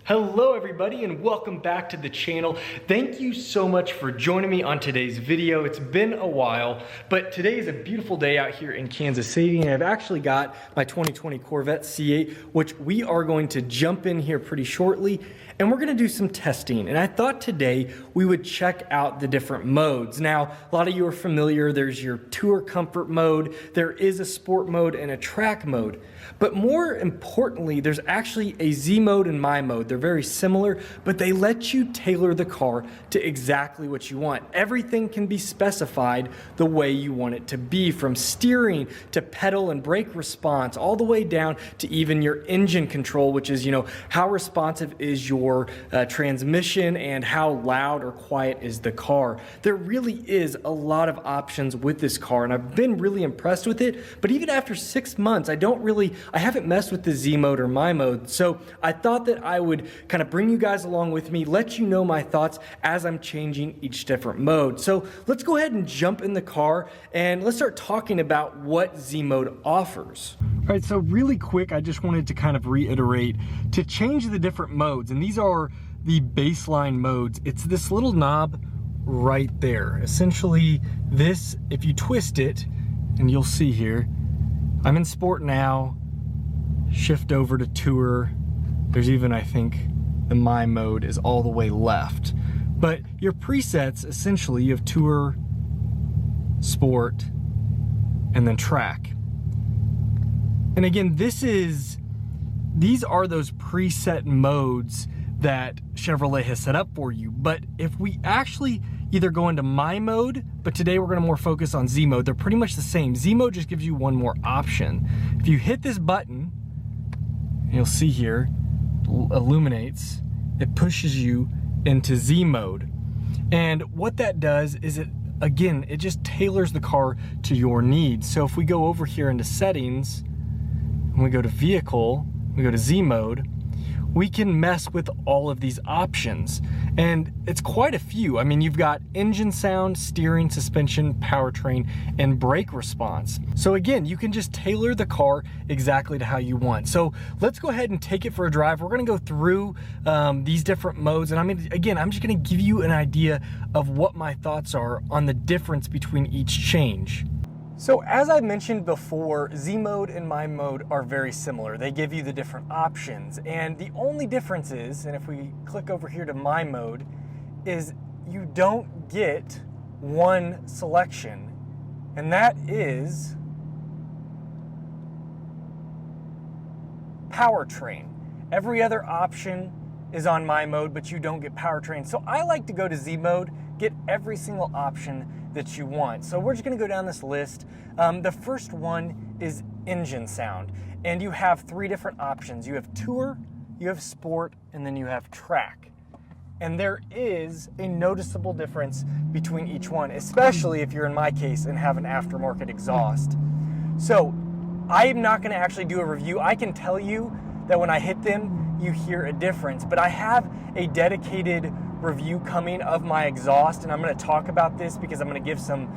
Hello everybody and welcome back to the channel. Thank you so much for joining me on today's video. It's been a while, but today is a beautiful day out here in Kansas City, and I've actually got my 2020 Corvette C8, which we are going to jump in here pretty shortly, and we're gonna do some testing. And I thought today we would check out the different modes. Now, a lot of you are familiar, there's your Tour Comfort mode, there is a Sport mode and a Track mode. But more importantly, there's actually a Z mode and My mode. They're very similar, but they let you tailor the car to exactly what you want. Everything can be specified the way you want it to be, from steering to pedal and brake response, all the way down to even your engine control, which is, how responsive is your transmission and how loud or quiet is the car. There really is a lot of options with this car, and I've been really impressed with it. But even after 6 months, I haven't messed with the Z mode or My mode. So I thought that I would kind of bring you guys along with me, let you know my thoughts as I'm changing each different mode. So let's go ahead and jump in the car and let's start talking about what Z mode offers. All right, so really quick, I just wanted to kind of reiterate to change the different modes, and these are the baseline modes. It's this little knob right there. Essentially this, if you twist it, and you'll see here, I'm in Sport now, shift over to Tour. There's even, I think, the My mode is all the way left. But your presets, essentially, you have Tour, Sport, and then Track. And again, these are those preset modes that Chevrolet has set up for you. But if we actually either go into My mode, but today we're gonna more focus on Z mode, they're pretty much the same. Z mode just gives you one more option. If you hit this button, you'll see here, illuminates, it pushes you into Z mode. And what that does is it just tailors the car to your needs. So if we go over here into settings, and we go to vehicle, we go to Z mode, we can mess with all of these options. And it's quite a few. I mean, you've got engine sound, steering, suspension, powertrain, and brake response. So again, you can just tailor the car exactly to how you want. So let's go ahead and take it for a drive. We're gonna go through these different modes. And I'm just gonna give you an idea of what my thoughts are on the difference between each change. So as I mentioned before, Z mode and My mode are very similar. They give you the different options, and the only difference is, and if we click over here to My mode, is you don't get one selection, and that is powertrain. Every other option is on My mode, but you don't get powertrain. So I like to go to Z mode, get every single option that you want. So we're just gonna go down this list. The first one is engine sound, and you have 3 different options. You have Tour, you have Sport, and then you have Track. And there is a noticeable difference between each one, especially if you're in my case and have an aftermarket exhaust. So I'm not gonna actually do a review. I can tell you that when I hit them, you hear a difference, but I have a dedicated review coming of my exhaust, and I'm going to talk about this because I'm going to give some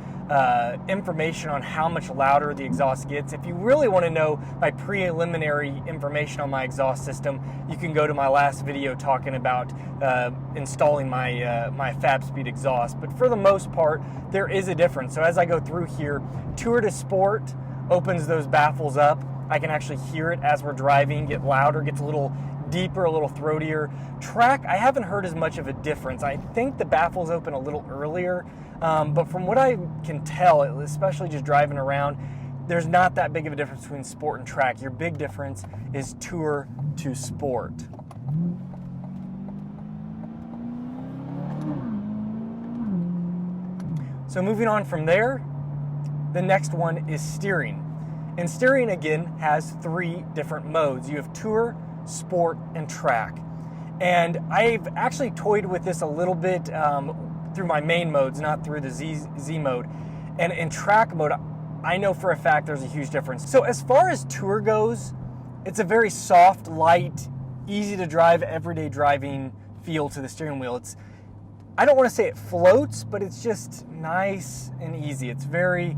information on how much louder the exhaust gets. If you really want to know my preliminary information on my exhaust system, you can go to my last video talking about installing my Fab Speed exhaust. But for the most part, there is a difference. So as I go through here, Tour to Sport opens those baffles up. I can actually hear it as we're driving, get louder, gets a little deeper, a little throatier. Track, I haven't heard as much of a difference. I think the baffles open a little earlier, but from what I can tell, especially just driving around, there's not that big of a difference between Sport and Track. Your big difference is Tour to Sport. So moving on from there, the next one is steering. And steering, again, has 3 different modes. You have Tour, Sport, and Track. And I've actually toyed with this a little bit through my main modes, not through the Z mode. And in Track mode, I know for a fact there's a huge difference. So as far as Tour goes, it's a very soft, light, easy to drive, everyday driving feel to the steering wheel. I don't want to say it floats, but it's just nice and easy. It's very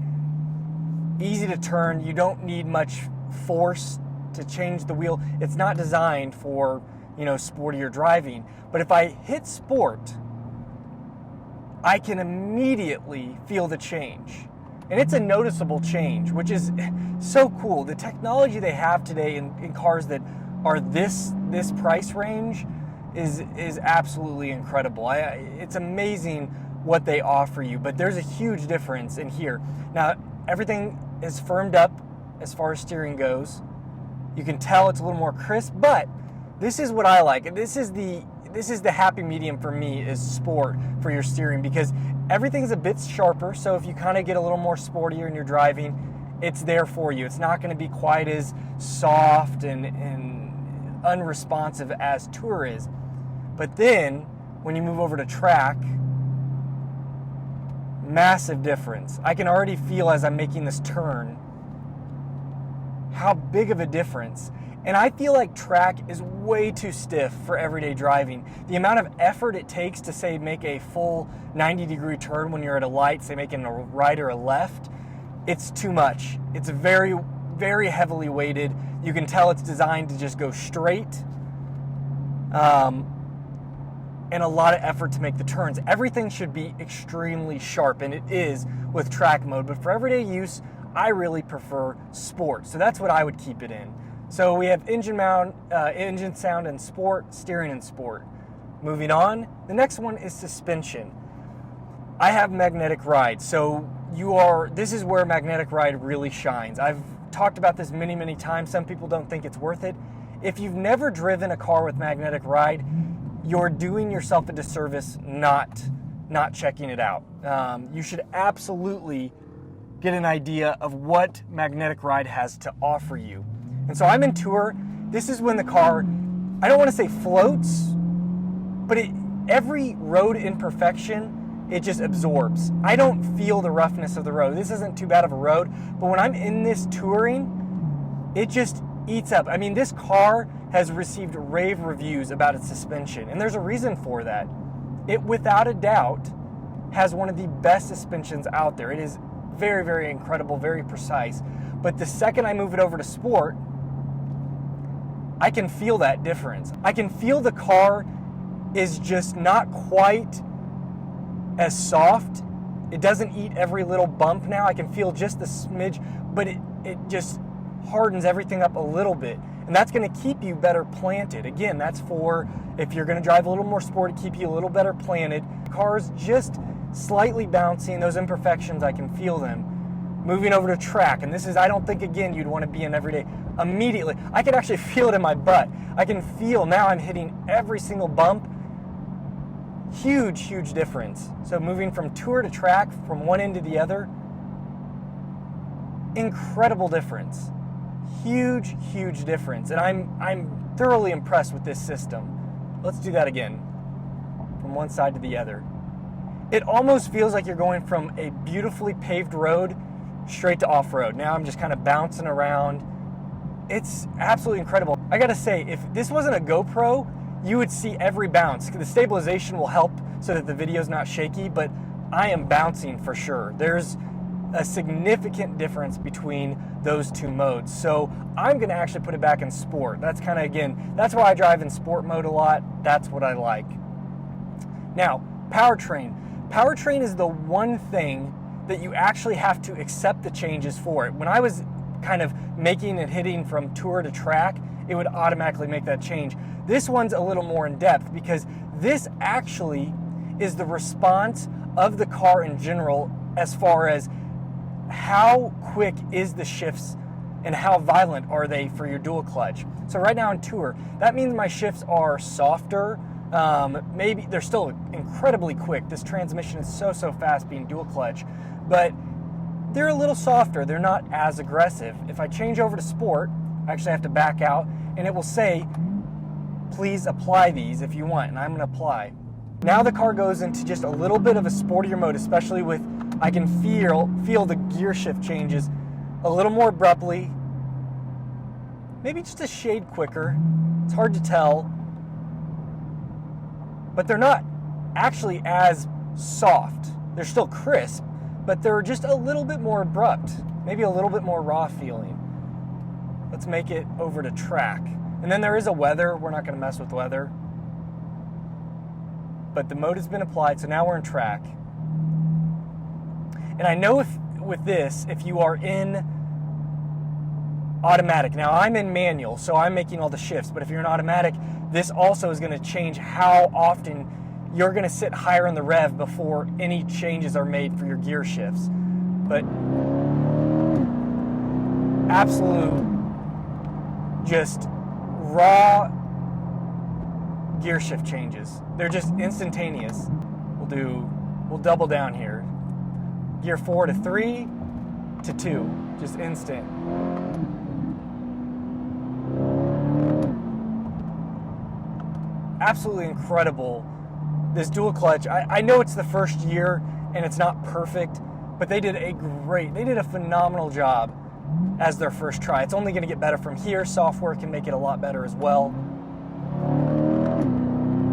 easy to turn. You don't need much force to change the wheel. It's not designed for you know, sportier driving. But if I hit sport, I can immediately feel the change. And it's a noticeable change, which is so cool. The technology they have today in cars that are this price range is absolutely incredible. It's amazing what they offer you, but there's a huge difference in here. Now, everything is firmed up as far as steering goes. You can tell it's a little more crisp, but this is what I like. This is the happy medium for me, is sport for your steering, because everything's a bit sharper. So if you kind of get a little more sportier in your driving, it's there for you. It's not going to be quite as soft and unresponsive as Tour is. But then when you move over to track, massive difference. I can already feel as I'm making this turn how big of a difference. And I feel like track is way too stiff for everyday driving. The amount of effort it takes to, say, make a full 90-degree turn when you're at a light, say making a right or a left, it's too much. It's very, very heavily weighted. You can tell it's designed to just go straight. And a lot of effort to make the turns. Everything should be extremely sharp, and it is with track mode. But for everyday use, I really prefer sport. So that's what I would keep it in. So we have engine sound in sport, steering in sport. Moving on, the next one is suspension. I have magnetic ride, so this is where magnetic ride really shines. I've talked about this many, many times. Some people don't think it's worth it. If you've never driven a car with magnetic ride, you're doing yourself a disservice not checking it out. You should absolutely get an idea of what magnetic ride has to offer you. And so I'm in Tour. This is when the car, I don't want to say floats, but every road imperfection, it just absorbs. I don't feel the roughness of the road. This isn't too bad of a road, but when I'm in this touring, it just eats up. I mean, this car has received rave reviews about its suspension, and there's a reason for that. It, without a doubt, has one of the best suspensions out there. It is very, very incredible, very precise. But the second I move it over to sport, I can feel that difference. I can feel the car is just not quite as soft. It doesn't eat every little bump now. I can feel just the smidge, but it just hardens everything up a little bit. And that's going to keep you better planted. Again, that's for if you're going to drive a little more sport, to keep you a little better planted. The car's just slightly bouncy, and those imperfections, I can feel them. Moving over to track, and this is, I don't think, again, you'd want to be in every day. Immediately, I can actually feel it in my butt. I can feel now I'm hitting every single bump. Huge, huge difference. So moving from Tour to track, from one end to the other, incredible difference. Huge, huge difference. And I'm thoroughly impressed with this system. Let's do that again, from one side to the other. It almost feels like you're going from a beautifully paved road straight to off-road. Now I'm just kind of bouncing around. It's absolutely incredible. I gotta say, if this wasn't a GoPro, you would see every bounce. The stabilization will help so that the video's not shaky, but I am bouncing for sure. There's a significant difference between those two modes. So I'm gonna actually put it back in sport. That's kind of, again, that's why I drive in sport mode a lot. That's what I like. Now, powertrain. Powertrain is the one thing that you actually have to accept the changes for it. When I was kind of making and hitting from Tour to track, it would automatically make that change. This one's a little more in depth because this actually is the response of the car in general as far as how quick is the shifts and how violent are they for your dual clutch. So right now in Tour, that means my shifts are softer. Maybe they're still incredibly quick. This transmission is so fast being dual clutch, but they're a little softer. They're not as aggressive. If I change over to sport, I actually have to back out and it will say, please apply these if you want, and I'm gonna apply. Now the car goes into just a little bit of a sportier mode, especially with, I can feel the gear shift changes a little more abruptly, maybe just a shade quicker. It's hard to tell, but they're not actually as soft. They're still crisp, but they're just a little bit more abrupt, maybe a little bit more raw feeling. Let's make it over to track. And then there is a weather. We're not going to mess with weather. But the mode has been applied, so now we're in track. And I know with this, if you are in automatic, now I'm in manual, so I'm making all the shifts, but if you're in automatic, this also is going to change how often you're going to sit higher in the rev before any changes are made for your gear shifts. But absolute, just raw gear shift changes. They're just instantaneous. We'll double down here. Gear 4 to 3 to 2, just instant. Absolutely incredible. This dual clutch, I know it's the first year and it's not perfect, but they did a phenomenal job as their first try. It's only going to get better from here. Software can make it a lot better as well.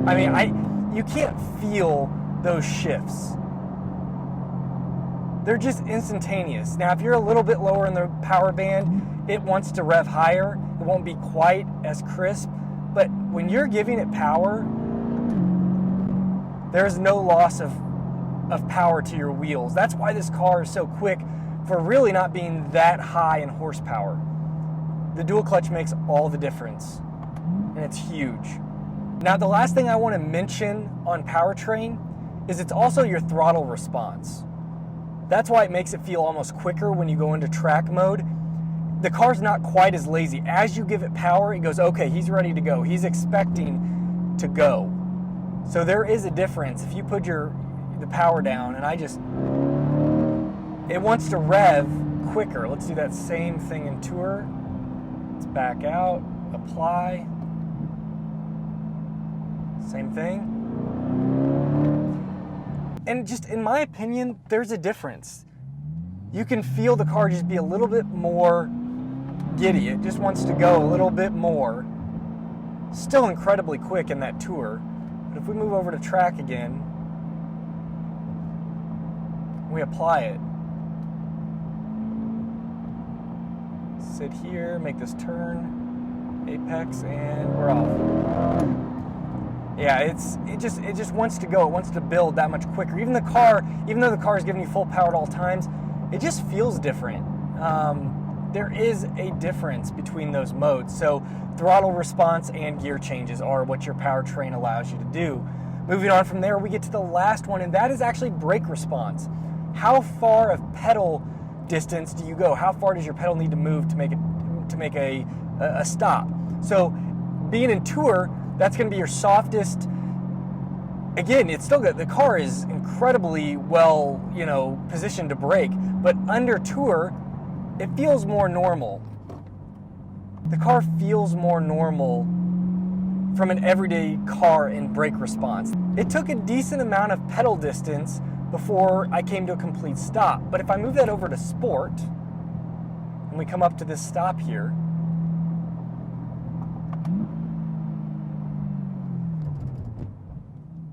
I mean, you can't feel those shifts. They're just instantaneous. Now, if you're a little bit lower in the power band, it wants to rev higher. It won't be quite as crisp. But when you're giving it power, there's no loss of power to your wheels. That's why this car is so quick for really not being that high in horsepower. The dual clutch makes all the difference, and it's huge. Now, the last thing I want to mention on powertrain is it's also your throttle response. That's why it makes it feel almost quicker when you go into track mode. The car's not quite as lazy. As you give it power, it goes, okay, he's ready to go. He's expecting to go. So there is a difference. If you put the power down, and it wants to rev quicker. Let's do that same thing in Tour. Let's back out, apply. Same thing. And just in my opinion, there's a difference. You can feel the car just be a little bit more giddy. It just wants to go a little bit more. Still incredibly quick in that Tour. But if we move over to track again, we apply it. Sit here, make this turn, apex, and we're off. Yeah, it just wants to go. It wants to build that much quicker. Even though the car is giving you full power at all times, it just feels different. There is a difference between those modes. So throttle response and gear changes are what your powertrain allows you to do. Moving on from there, we get to the last one, and that is actually brake response. How far of pedal distance do you go? How far does your pedal need to move to make a stop? So being in Tour, that's going to be your softest. Again, it's still good. The car is incredibly well, positioned to brake, but under Tour, it feels more normal. The car feels more normal from an everyday car in brake response. It took a decent amount of pedal distance before I came to a complete stop. But if I move that over to Sport, and we come up to this stop here,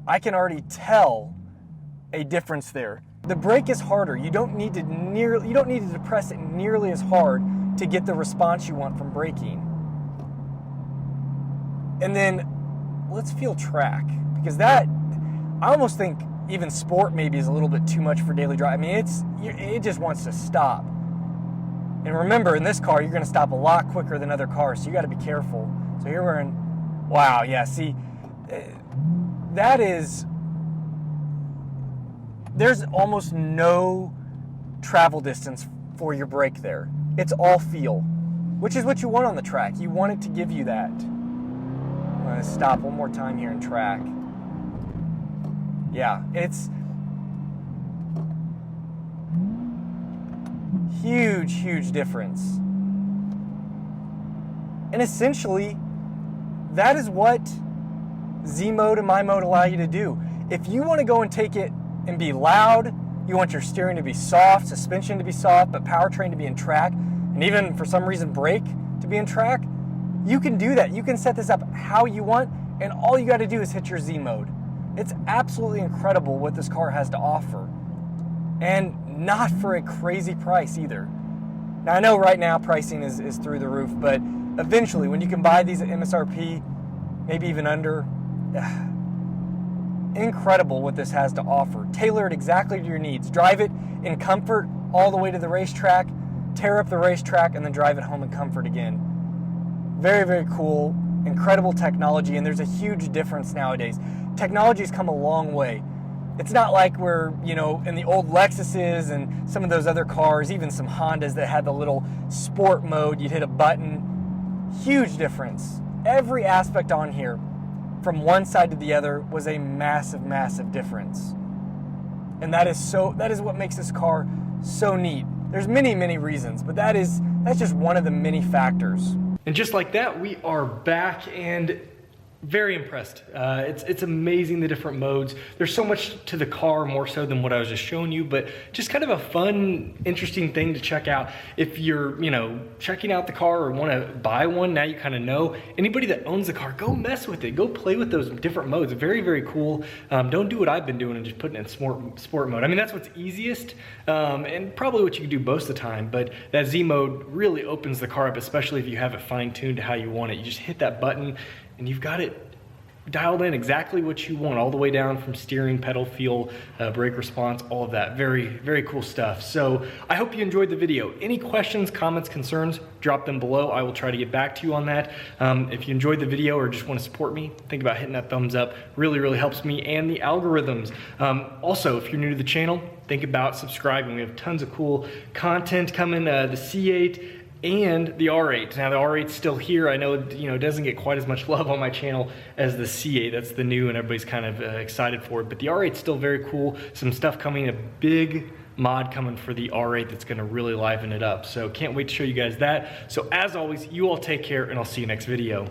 I can already tell a difference there. The brake is harder. You don't need to depress it nearly as hard to get the response you want from braking. And then let's feel track, because I almost think even Sport maybe is a little bit too much for daily drive. I mean, it just wants to stop. And remember, in this car, you're going to stop a lot quicker than other cars, so you got to be careful. So here we're in, wow, yeah, see, there's almost no travel distance for your brake there. It's all feel, which is what you want on the track. You want it to give you that. I'm going to stop one more time here in track. Yeah, it's huge difference. And essentially, that is what Z mode and my mode allow you to do. If you want to go and take it and be loud, you want your steering to be soft, suspension to be soft, but powertrain to be in track, and even for some reason brake to be in track, you can do that. You can set this up how you want, and all you got to do is hit your Z mode. It's absolutely incredible what this car has to offer, and not for a crazy price either. Now I know right now pricing is through the roof, but eventually, when you can buy these at MSRP, maybe even under, incredible what this has to offer. Tailored exactly to your needs. Drive it in comfort all the way to the racetrack, tear up the racetrack, and then drive it home in comfort again. Very, very cool, incredible technology, and there's a huge difference nowadays. Technology's come a long way. It's not like we're, you know, in the old Lexuses and some of those other cars, even some Hondas that had the little sport mode, you'd hit a button. Huge difference. Every aspect on here, from one side to the other, was a massive, massive difference. And that is what makes this car so neat. There's many, many reasons, but that's just one of the many factors. And just like that, we are back and very impressed. It's amazing, the different modes. There's so much to the car, more so than what I was just showing you, but just kind of a fun, interesting thing to check out. If you're, you know, checking out the car or want to buy one, now you kind of know. Anybody that owns the car, go mess with it. Go play with those different modes. Very, very cool. Don't do what I've been doing and just putting it in sport mode. I mean, that's what's easiest and probably what you can do most of the time, but that Z mode really opens the car up, especially if you have it fine-tuned to how you want it. You just hit that button and you've got it dialed in exactly what you want, all the way down from steering, pedal feel, brake response, all of that. Very, very cool stuff. So I hope you enjoyed the video. Any questions, comments, concerns, drop them below. I will try to get back to you on that. If you enjoyed the video or just want to support me, think about hitting that thumbs up. Really, really helps me and the algorithms. Also, if you're new to the channel, think about subscribing. We have tons of cool content coming, the C8, and the R8. Now the R8's still here. I know, you know, it doesn't get quite as much love on my channel as the C8. That's the new and everybody's kind of excited for it. But the R8's still very cool. Some stuff coming, a big mod coming for the R8 that's gonna really liven it up. So can't wait to show you guys that. So as always, you all take care and I'll see you next video.